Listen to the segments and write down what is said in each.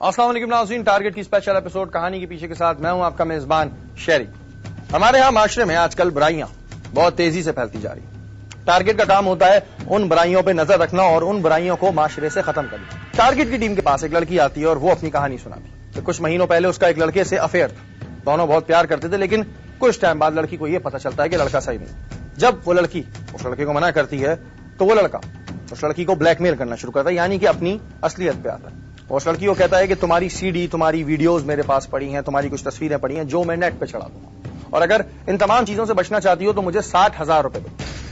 अस्सलाम वालेकुम नाज़रीन, टारगेट की स्पेशल एपिसोड कहानी के पीछे के साथ मैं हूं आपका मेजबान शेरी। हमारे यहाँ माशरे में आजकल बुराइयां बहुत तेजी से फैलती जा रही हैं। टारगेट का काम होता है उन बुराइयों पे नजर रखना और उन बुराइयों को माशरे से खत्म करना। टारगेट की टीम के पास एक लड़की आती है और वो अपनी कहानी सुनाती। तो कुछ महीनों पहले उसका एक लड़के से अफेयर था, दोनों बहुत प्यार करते थे, लेकिन कुछ टाइम बाद लड़की को यह पता चलता है कि लड़का सही नहीं। जब वो लड़की उस लड़के को मना करती है तो वो लड़का उस लड़की को ब्लैकमेल करना शुरू करता है, यानी कि अपनी असलियत पे आता है। उस लड़की को कहता है कि तुम्हारी सीडी, तुम्हारी वीडियोस मेरे पास पड़ी हैं, तुम्हारी कुछ तस्वीरें पड़ी हैं जो मैं नेट पे चढ़ा दूंगा, और अगर इन तमाम चीजों से बचना चाहती हो तो मुझे 60,000 रुपए दो।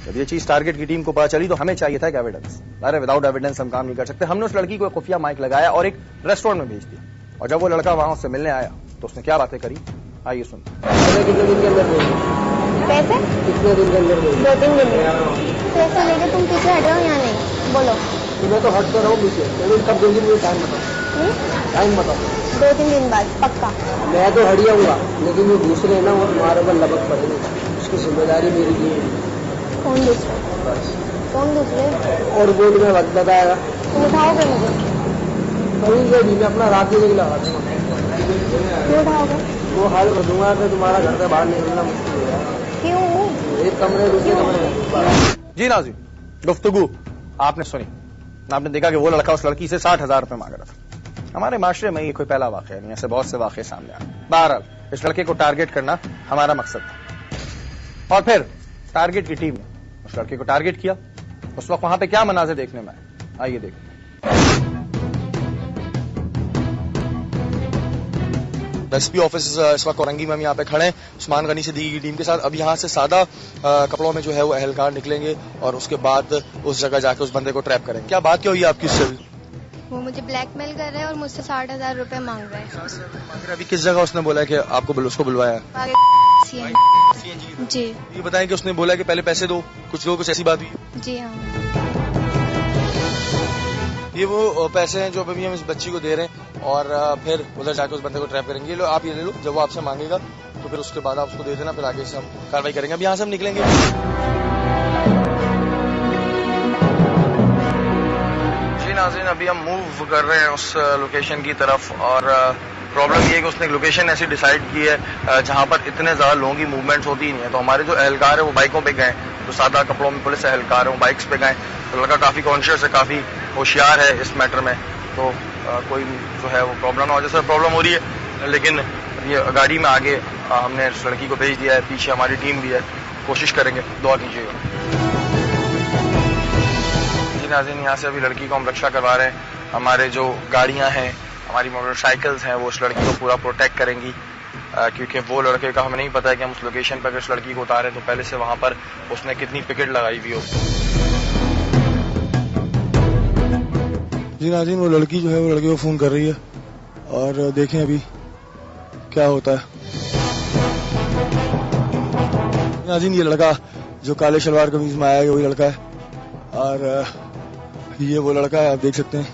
जब ये चीज टारगेट की टीम को पता चली तो हमें चाहिए था एक एविडेंस। अरे विदाउट एविडेंस हम काम नहीं कर सकते। हमने उस लड़की को एक खुफिया माइक लगाया और एक रेस्टोरेंट में भेज दिया, और जब वो लड़का वहां उससे मिलने आया तो उसने क्या बातें करी, आइए सुन। पैसे कितने दिन के अंदर 2-3 दिन पैसे लेके तुम पीछे हट रहे हो या नहीं? बोलो। मैं तो हट कर रहा हूँ पीछे, लेकिन कब दोगे मुझे टाइम बताओ। टाइम बताओ। 2-3 दिन बाद पक्का। मैं तो हट जाऊंगा, लेकिन वो दूसरे ना वो तुम्हारे ऊपर लपक पड़ेंगे, उसकी जिम्मेदारी मेरी नहीं है। कौन दूसरे? कौन दूसरे? और वो तुम्हें बताएगा। तुम उठाओगे मुझे? कहीं से भी मैं अपना रात के लिए लगा दूंगा। क्यों उठाओगे? वो हाल कर दूंगा कि तुम्हारा घर से बाहर निकलना मुश्किल हो जाएगा। क्यों? एक कमरे दूसरे कमरे में। जी नाज़रीन, गुफ्तगू आपने सुनी। आपने देखा कि वो लड़का उस लड़की से 60,000 रुपए मांग रहा था। हमारे माशरे में ये कोई पहला वाकया नहीं, ऐसे बहुत से वाकये सामने आए। बहरहाल इस लड़के को टारगेट करना हमारा मकसद था, और फिर टारगेट की टीम ने उस लड़के को टारगेट किया। उस वक्त वहां पे क्या मनाज़िर देखने में आए, आइए देखिए। एसपी ऑफिस इस वक्त औरंगी में हम यहाँ पे खड़े हैं उस्मान गनी से दी गई टीम के साथ। अब यहाँ से सादा कपड़ों में जो है वो अहलकार निकलेंगे और उसके बाद उस जगह जाके उस बंदे को ट्रैप करेंगे। क्या बात क्या हुई आपकी उससे? वो मुझे ब्लैकमेल कर रहे हैं और मुझसे 60,000 रुपए मांग रहे हैं। अभी किस जगह उसने बोला कि आपको उसको बुलवाया? जी। ये बताएं कि उसने बोला कि पहले पैसे दो, कुछ लोग कुछ ऐसी बात हुई? जी हाँ। ये वो पैसे हैं जो अभी हम इस बच्ची को दे रहे हैं, और फिर उधर जाकर उस बंदे को ट्रैप करेंगे। ये लो, आप ये ले लो, जब वो आपसे मांगेगा तो फिर उसके बाद आप उसको दे देना, फिर आगे से हम कार्रवाई करेंगे। अब यहाँ से हम निकलेंगे। जी नाज़रीन, अभी हम मूव कर रहे हैं उस लोकेशन की तरफ, और प्रॉब्लम ये है कि उसने एक लोकेशन ऐसी डिसाइड की है जहां पर इतने ज्यादा लोगों की मूवमेंट्स होती ही नहीं है। तो हमारे जो एहलकार है वो बाइकों पे गए, जो सादा कपड़ों में पुलिस एहलकार है वो बाइक्स पे गए। तो लड़का काफी कॉन्शियस है, काफी होशियार है इस मैटर में, तो कोई जो है वो प्रॉब्लम ना हो। जैसे प्रॉब्लम हो रही है, लेकिन ये गाड़ी में आगे हमने उस लड़की को भेज दिया है, पीछे हमारी टीम भी है, कोशिश करेंगे, दुआ कीजिएगा। जी नाज़रीन, यहाँ से अभी लड़की को हम रक्षा करवा रहे हैं। हमारे जो गाड़ियां हैं, हमारी मोटरसाइकिल्स हैं, वो उस लड़की को पूरा प्रोटेक्ट करेंगी, क्योंकि वो लड़के का हमें नहीं पता है कि हम उस लोकेशन पर अगर उस लड़की को उतारें तो पहले से वहां पर उसने कितनी पिकेट लगाई हुई हो। जी नाज़रीन, वो लड़की जो है वो लड़के को फोन कर रही है, और देखें अभी क्या होता है। नाज़रीन, ये लड़का जो काले शलवार कमीज में आया है वही लड़का है, और ये वो लड़का है, आप देख सकते हैं।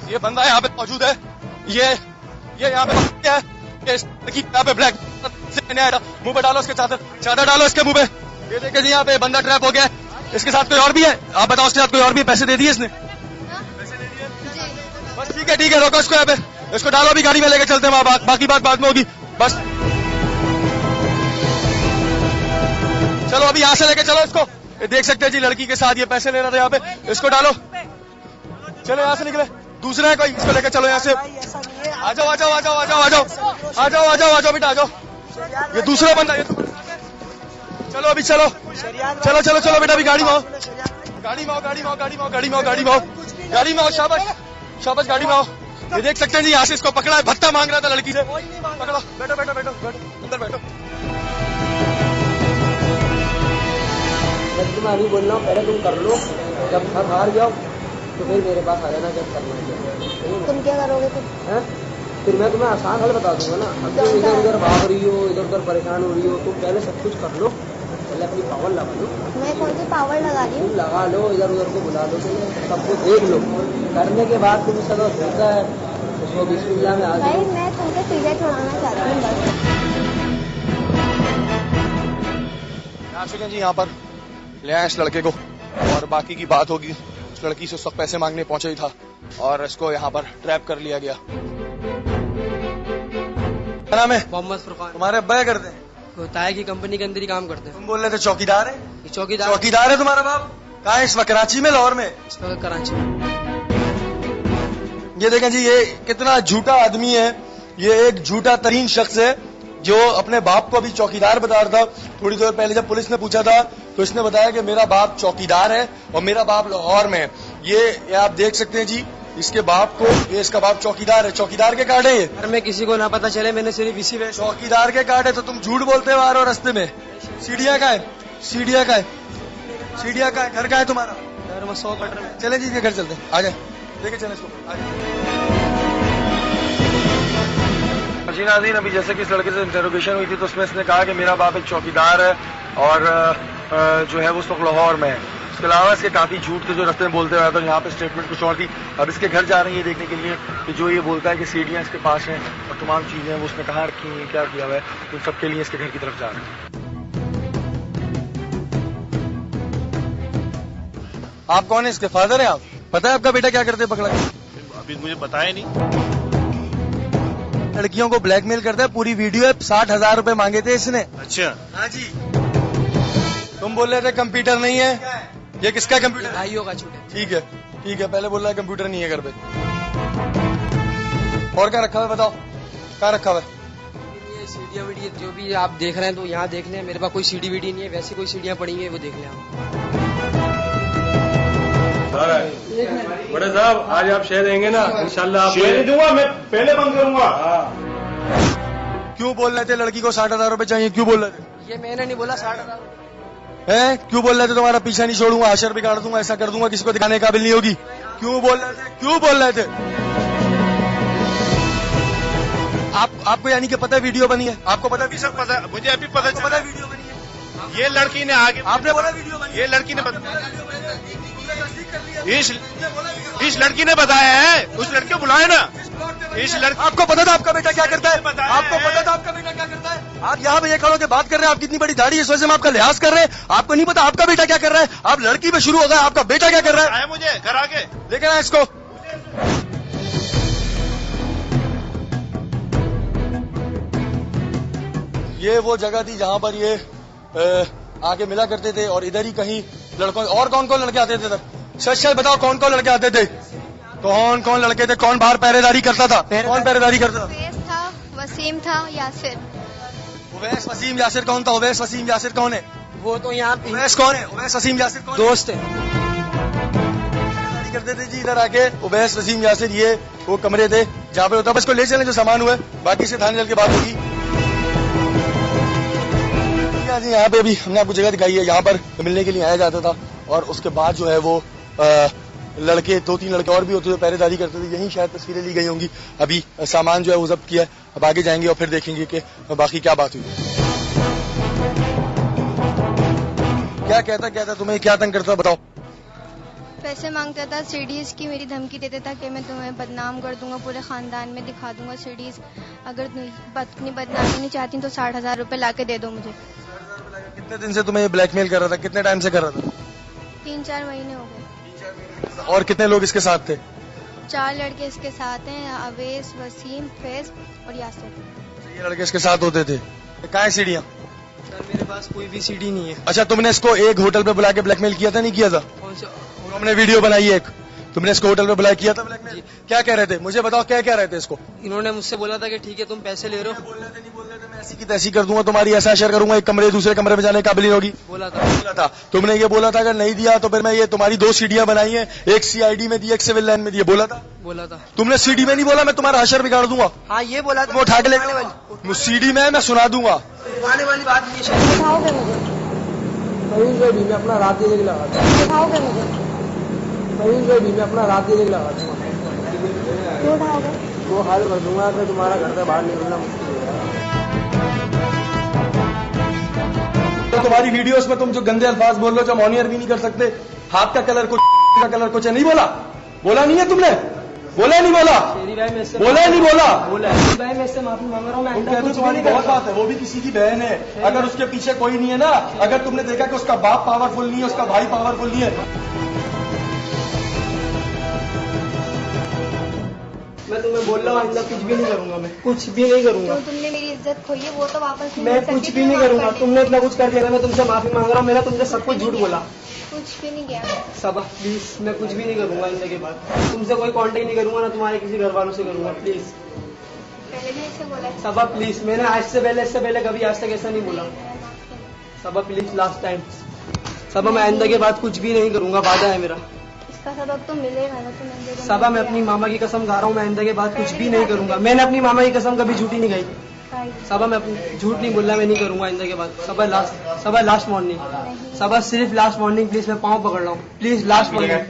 ये बंदा यहाँ पे मौजूद है, ये यहाँ पे क्या है, ये यहाँ पे ब्लैक मुंह पे डालो, इसके चादर डालो इसके मुंह पे। ये देखिए जी, यहाँ पे बंदा ट्रैप हो गया है। इसके साथ कोई और भी है? आप बताओ, उसके साथ कोई और भी पैसे दे दिए इसने? बस ठीक है, रोको इसको, यहाँ पे इसको डालो, अभी गाड़ी में लेके चलते हैं, बाकी बात बाद में होगी। बस चलो, अभी यहाँ से लेके चलो इसको। ये देख सकते हैं जी, लड़की के साथ ये पैसे ले रहा था यहाँ पे, इसको डालो। चलो यहाँ से निकले, दूसरा है कोई, इसको लेके चलो यहाँ से। आ जाओ बेटा, आ जाओ। ये दूसरा बंदा, ये चलो अभी, चलो बेटा, अभी गाड़ी में आओ, शाबाश, गाड़ी में आओ। ये देख सकते हैं जी, यहाँ से इसको पकड़ा है, भत्ता मांग रहा था लड़की से। पकड़ो, बैठो, अंदर बैठो। मैं अभी बोल रहा हूँ, पहले तुम कर लो, जब थक हार जाओ तो फिर मेरे पास आ जाना, जब करना है। तुम क्या करोगे? फिर मैं तुम्हें आसान हल बता दूंगा ना। अब तुम इधर उधर भाग रही हो, इधर उधर परेशान हो रही हो, तुम पहले सब कुछ कर लो, पहले अपनी पावर लगा लो। मैं कौन सी पावर लगा रही हूँ? लगा लो, इधर उधर को बुला लो, सबको देख लो, करने के बाद तुम्हें सदा होता है उसको बिस्मिल्लाह में आ जाओ। मैं तुमसे सीधे छुड़ाना चाहती हूँ बस। आ चुके हैं जी, यहाँ पर ले आए इस लड़के को, और बाकी की बात होगी इस लड़की से उस वक्त पैसे मांगने पहुंचा ही था और इसको यहाँ पर ट्रैप कर लिया गया। क्या नाम है? मोहम्मद फुरकान। तुम्हारे अब्बा क्या करते हैं? वो ताय की कंपनी के अंदर ही काम करते हैं। तुम बोल रहे थे चौकीदार है? ये चौकीदार चौकीदार है तुम्हारा बाप? कहाँ है इस वक्त? कराची में, लाहौर में? इस वक्त कराची में। ये देखें जी, ये कितना झूठा आदमी है। ये एक झूठा तरीन शख्स है जो अपने बाप को अभी चौकीदार बता रहा था। थोड़ी देर पहले जब पुलिस ने पूछा था तो इसने बताया कि मेरा बाप चौकीदार है और मेरा बाप लाहौर में है। ये आप देख सकते हैं जी, इसके बाप को, ये इसका बाप चौकीदार है। चौकीदार के कार्ड है ये? घर में किसी को ना पता चले, मैंने सिर्फ इसी वजह से। चौकीदार के कार्ड है तो तुम झूठ बोलते हो आ रहे हो रास्ते में। सीढ़ियाँ का है? सीढ़ियाँ का है? सीढ़ियाँ का है? घर का है तुम्हारा? घर में 100 कटर में। चले जी, घर चलते हैं, आ जाए, लेके चले इसको, आ जाए। जी नाज़रीन, अभी जैसे कि इस लड़के से इंटरोगेशन हुई थी तो उसमें इसने कहा कि मेरा बाप एक चौकीदार है और जो है वो उस वक्त लाहौर में है। इसके अलावा इसके काफी झूठ थे जो रास्ते में बोलते हुए तो यहाँ पे स्टेटमेंट कुछ और थी। अब इसके घर जा रही है देखने के लिए कि जो ये बोलता है कि सीढ़ियाँ इसके पास हैं और तमाम चीजें वो उसने कहाँ रखी हैं, क्या किया हुआ है, तो सबके लिए इसके घर की तरफ जा रहे हैं। आप कौन है? इसके फादर हैं आप? पता है आपका बेटा क्या करते हैं पकड़ा? अभी मुझे बताया नहीं। लड़कियों को ब्लैकमेल करता है, पूरी वीडियो है। 60,000 रुपए मांगे थे इसने। अच्छा, हाँ जी। तुम बोल रहे थे कंप्यूटर नहीं है, ये किसका कंप्यूटर? भाइयों का छूट है। ठीक है, ठीक है, पहले बोल रहा है कंप्यूटर नहीं है घर पे। और क्या रखा हुआ है बताओ, क्या रखा हुआ है? ये सीढ़ियाँ वीडियो जो भी आप देख रहे हैं तो यहाँ देख लें। मेरे पास कोई सीढ़ी वीडी नहीं है, वैसे कोई सीढ़ियाँ पड़ी हैं वो देख लें आप। बड़े साहब, आज आप शेयर देंगे ना? इंशाल्लाह आप शेयर नहीं दूंगा, मैं पहले बंद करूंगा। क्यों बोल रहे थे लड़की को 60,000 रुपए चाहिए? क्यों बोल रहे थे? ये मैंने नहीं बोला 60,000। हैं? क्यों बोल रहे थे तुम्हारा पीछा नहीं छोड़ूंगा, आशर बिगाड़ दूंगा, ऐसा कर दूंगा, किसी को दिखाने के काबिल नहीं होगी? क्यों बोल रहे थे? क्यों बोल रहे थे? आपको यानी कि पता है वीडियो बनी है? आपको पता है? सब पता, मुझे अभी पता पता चला। है वीडियो बनी है? ये लड़की ने आगे, आपने बोला वीडियो बनी है? ये लड़की ने इस लड़की ने बताया है। उस लड़की को बुलाए ना। इस लड़की, आपको पता था आपका बेटा क्या करता है? बताया आपको है। पता था आपका बेटा क्या करता है? आप यहाँ पे ये खड़ो के बात कर रहे हैं, आप कितनी बड़ी दाढ़ी है, इस वजह से हम आपका लिहाज कर रहे हैं। आपको नहीं पता आपका बेटा क्या कर रहा है? आप लड़की पे शुरू हो गए, आपका बेटा क्या कर रहा है? आया मुझे घर आके। देखे ना इसको। ये वो जगह थी जहाँ पर ये आके मिला करते थे और इधर ही कहीं लड़कों, और कौन कौन लड़के आते थे इधर? सच बताओ, कौन कौन लड़के आते थे? कौन कौन लड़के थे? कौन बाहर पहरेदारी करता था? कौन पहरेदारी करता था? उवैस था, वसीम था, यासिर। उवैस, वसीम, यासिर कौन था? उवैस, वसीम, यासिर कौन है? वो तो यहाँ उवैस कौन है? उवैस, वसीम, यासिर कौन है? दोस्त है। पहरेदारी करते थे जी इधर आके। उवैस, वसीम, यासिर, ये वो कमरे थे जहाँ पे होता। बस को ले चलें जो सामान हुआ है, बाकी से थाने चल के बात होगी। यहाँ पे अभी हमने आपको जगह दिखाई है, यहाँ पर मिलने के लिए आया जाता था और उसके बाद जो है वो लड़के, 2-3 लड़के और भी होते थे, पहरेदारी करते थे। यही शायद तस्वीरें ली गई होंगी। अभी सामान जो है वो जब्त किया है, अब आगे जाएंगे और फिर देखेंगे कि बाकी क्या बात हुई। क्या कहता तुम्हें, क्या तंग करता बताओ? पैसे मांगता था, सीडीज की मेरी धमकी देता था कि मैं तुम्हें बदनाम कर दूंगा, पूरे खानदान में दिखा दूंगा सीडीज। अगर अपनी बदनामी नहीं चाहती तो 60,000 रुपए ला के दे दो मुझे। कितने दिन से तुम्हें ब्लैकमेल कर रहा था? कितने टाइम से कर रहा था? 3-4 महीने हो गए। और कितने लोग इसके साथ थे? 4 लड़के इसके साथ हैं, अवैस, वसीम, फैज और यासिर। ये लड़के इसके साथ होते थे। कहाँ है सीढ़ियाँ? सर मेरे पास कोई भी सीढ़ी नहीं है। अच्छा, तुमने इसको एक होटल पे बुला के ब्लैकमेल किया था, नहीं किया था? कौन सा? तुमने वीडियो बनाई है एक, तुमने इसको होटल पे बुलाया, किया था ब्लैकमेल? क्या कह रहे थे मुझे बताओ, क्या कह रहे थे इसको? इन्होंने मुझसे बोला था कि ठीक है तुम पैसे ले रहे हो। बोल रहे थे, नहीं बोल रहे थे, मैं ऐसी की तैसी कर दूंगा तुम्हारी, ऐसा शेयर करूंगा, एक कमरे दूसरे कमरे में जाने काबिल होगी। बोला था। बोला था। तुमने ये बोला था अगर नहीं दिया तो फिर मैं ये तुम्हारी 2 सीढ़ियां बनाई हैं, एक सीआईडी में दी, एक सिविल लाइन में दी, बोला था? बोला था। तुमने सीडी में नहीं बोला मैं तुम्हारा हशर बिगाड़ दूंगा? हाँ ये बोला तुम उठा के ले सीडी में मैं सुना दूंगा। आने वाली बात नहीं है। उठाओगे मुझे? कहीं से भी मैं अपना रात देने के लगा दूंगा। उठाओगे मुझे? कहीं से भी मैं अपना रात देने के लगा दूंगा। क्यों उठाओगे? वो हाल कर दूंगा कि तुम्हारा घर से बाहर निकलना मुश्किल है। तुम्हारी वीडियोस में तुम जो गंदे अल्फाज बोल रहे हो, जो मॉनियर भी नहीं कर सकते, हाथ का कलर कुछ, का कलर कुछ है, नहीं बोला? बोला नहीं है तुमने? बोला नहीं बोला? शेरी भाई मैं इससे बोला नहीं बोला? बोला शेरी भाई मैं इससे माफी मांग रहा हूँ। मैं अंदर कुछ तुम्हारी भी नहीं बहुत करता। बात है, वो भी किसी की बहन है। अगर उसके पीछे कोई नहीं है ना, अगर तुमने देखा कि उसका बाप पावरफुल नहीं है, उसका भाई पावरफुल नहीं है, मैं तुम्हें बोल रहा हूँ आइंदा कुछ भी नहीं करूंगा, मैं कुछ भी नहीं करूंगा। तो तुमने मेरी इज्जत खोई है वो तो वापस नहीं मैं मिल सकती, कुछ भी नहीं तुम्हें करूंगा, माफ कर तुमने इतना कुछ कर दिया, मैं तुमसे माफी मांग रहा हूँ, मैंने तुमसे सब कुछ झूठ बोला। कुछ भी नहीं किया। सबा प्लीज, मैं कुछ भी नहीं करूंगा आइंदा के बाद, तुमसे कोई कांटेक्ट नहीं करूंगा, ना तुम्हारे किसी घर वालों से करूंगा, प्लीज। पहले भी ऐसे बोला है। सबा प्लीज, मैंने आज से पहले, इससे पहले कभी आज तक ऐसा नहीं बोला। मेरा माफ कर दो। सबा प्लीज, लास्ट टाइम। सबा मैं आइंदा के बाद कुछ भी नहीं करूंगा, वादा है मेरा। इसका सबक तो मिलेगा ना तुम्हें। सबा मैं अपनी मामा की कसम खा रहा हूँ, मैं आइंदा के बाद कुछ भी नहीं करूंगा। मैंने अपनी मामा की कसम कभी झूठी नहीं खाई। सबा मैं अपनी झूठ नहीं बोल रहा, मैं नहीं करूंगा आइंदा के बाद। सबा लास्ट वार्निंग, सबा सिर्फ लास्ट वार्निंग, प्लीज मैं पाँव पकड़ रहा हूँ, प्लीज लास्ट वार्निंग।